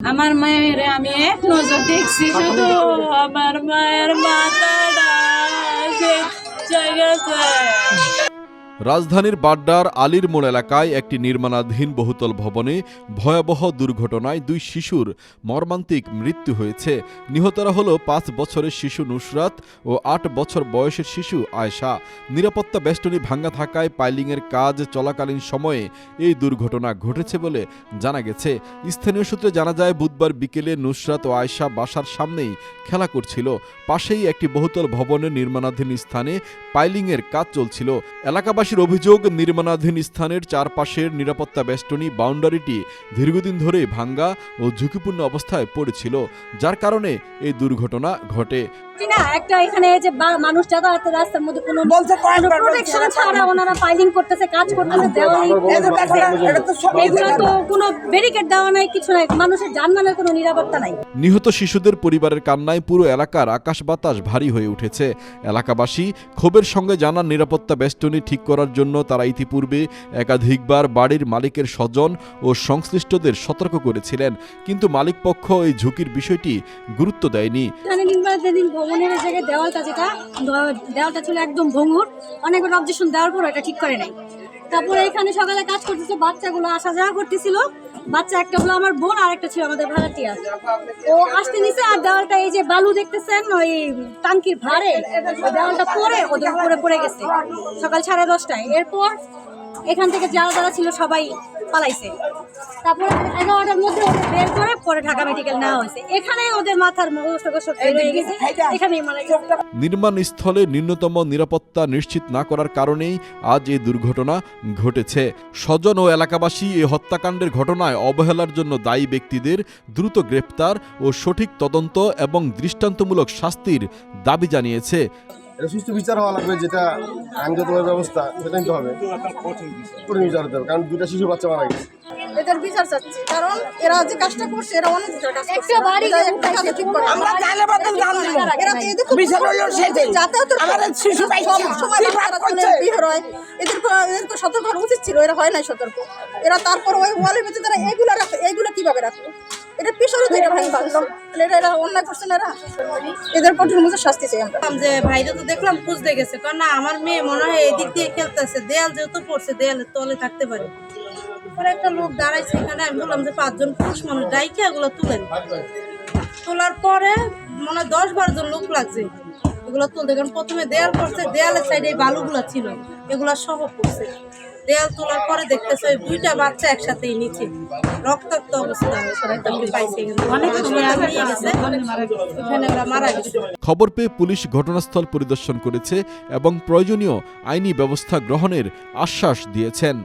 আমার মায়ের আমি এক নজর দেখছি, শুধু আমার মায়ের মাথাটা গেছে। রাজধানীর বাড্ডার আলীর মোড় এলাকায় একটি নির্মাণাধীন বহুতল ভবনে ভয়াবহ দুর্ঘটনায় 2 শিশুর মর্মান্তিক মৃত্যু হয়েছে। নিহতরা হল 5 বছরের শিশু নুসরাত ও 8 বছর বয়সের শিশু আয়েশা। নিরাপত্তা বেষ্টনী ভাঙা থাকায় পাইলিংয়ের কাজ চলাকালীন সময়ে এই দুর্ঘটনা ঘটেছে বলে জানা গেছে। স্থানীয় সূত্রে জানা যায়, বুধবার বিকেলে নুসরাত ও আয়েশা বাসার সামনেই খেলা করছিল। পাশেই একটি বহুতল ভবনের নির্মাণাধীন স্থানে পাইলিংয়ের কাজ চলছিল। এলাকাবাসীর অভিযোগ, নির্মাণাধীন স্থানের চারপাশের নিরাপত্তা বেষ্টনী বাউন্ডারিটি দীর্ঘদিন ধরে ভাঙ্গা ও ঝুঁকিপূর্ণ অবস্থায় পড়েছিল, যার কারণে এই দুর্ঘটনা ঘটে। একটা এখানে যে মানুষ যাতায়াতের রাস্তার মধ্যে কোনো প্রোটেকশন ছাড়া ওনারা পাইলিং করতেছে, কাজ করতেছে, এগুলো তো কোনো ব্যারিকেড দেওয়া নাই, কিছু নাই, মানুষের জানমালের কোনো নিরাপত্তা নাই। নিহত শিশুদের পরিবারের কান্নায় পুরো এলাকার আকাশ বাতাস ভারী হয়ে উঠেছে। এলাকাবাসী ক্ষোভের সঙ্গে জানান, নিরাপত্তা বেষ্টনী ঠিক করার জন্য তারা ইতিপূর্বে একাধিকবার বাড়ির মালিকের স্বজন ও সংশ্লিষ্টদের সতর্ক করেছিলেন, কিন্তু মালিকপক্ষ এই ঝুঁকির বিষয়টি গুরুত্ব দেয়নি। ভবনের জায়গায় দেওয়ালটা ছিল একদম ভঙ্গুর, অনেকগুলো অবজেকশন দেওয়ার পর এটা ঠিক করে নাই। তারপরে এখানে সকালে কাজ করতেছে, বাচ্চাগুলো আসা যাওয়া করতেছিল। বাচ্চা একটা হলো আমার বোন, আর একটা ছিল আমাদের ভাড়াটিয়া। ও আসতে নিছে, আর দেওয়ালটা এই যে বালু দেখতেছেন ওই টাঙ্কির ভাড়ে, দেওয়ালটা পরে ওদের উপরে পড়ে গেছে সকাল 10:30টায়। এরপর এখান থেকে যারা ছিল সবাই পালাইছে। তারপরে 11টার মধ্যে ওদের বের করে পরে ঢাকা মেডিকেল নেওয়া হয়েছে। এখানে ওদের মাথার এখানেই মারা গেছে। নির্মাণ স্থলে ন্যূনতম নিরাপত্তা নিশ্চিত না করার কারণেই আজ এই দুর্ঘটনা ঘটেছে। স্বজন ও এলাকাবাসী এই হত্যাকাণ্ডের ঘটনায় অবহেলার জন্য দায়ী ব্যক্তিদের দ্রুত গ্রেপ্তার ও সঠিক তদন্ত এবং দৃষ্টান্তমূলক শাস্তির দাবি জানিয়েছে। এটা সুস্থ বিচার হওয়া লাগবে, যেটা আইনগত ব্যবস্থা সেটা নিতে হবে, কঠিন বিচার হতে হবে, কারণ 2টা শিশু বাচ্চা মারা গেছে। এদের বিচার চাচ্ছি, কারণ এরা যে কাজটা করছে এরা অনেক কাজ করছে। একটা বাড়ি ঠিক করে আমরা জালে বদল জান দিব, এরা তো এদের বিচার হলো সেটাই, যাতায়াত আমাদের শিশু সময় বিহার হয়, এদেরকে সতর্ক হওয়া উচিত ছিল, এরা হয় নাই সতর্ক। এরা তারপর ওই ওয়ালের ভিতরে তারা এইগুলো কিভাবে রাখলো? এটা পিছনে তো এটা ভাই ভাবলাম এরা অন্যায় করছেন, এদের কঠিন মতো শাস্তি চাই আমরা। যে ভাইরা তো দেখলাম খুঁজতে গেছে, কারণ না আমার মেয়ে মনে হয় এদিক দিয়ে খেলতেছে, দেয়াল যেহেতু পড়ছে দেয়ালের তলে থাকতে পারে। পরে একটা লোক দাঁড়াইছে এখানে, আমি বললাম যে 5 জন পুরুষ মানুষ ডাইকে এগুলো তুলেন। তোলার পরে মনে হয় 10-12 জন লোক লাগছে এগুলো তুলতে, কারণ প্রথমে দেয়াল পড়ছে, দেয়ালের সাইডে এই বালুগুলো ছিল, এগুলা সহ পড়ছে। দেয়াল তোলার পরে দেখতেছে ওই 2টা বাচ্চা একসাথেই নিচে রক্তাক্ত অবস্থা পাইছে, অনেক সময় নিয়ে গেছে, ওখানে ওরা মারা গেছে। খবর পেয়ে পুলিশ ঘটনাস্থল পরিদর্শন করেছে এবং প্রয়োজনীয় আইনি ব্যবস্থা গ্রহণের আশ্বাস দিয়েছেন।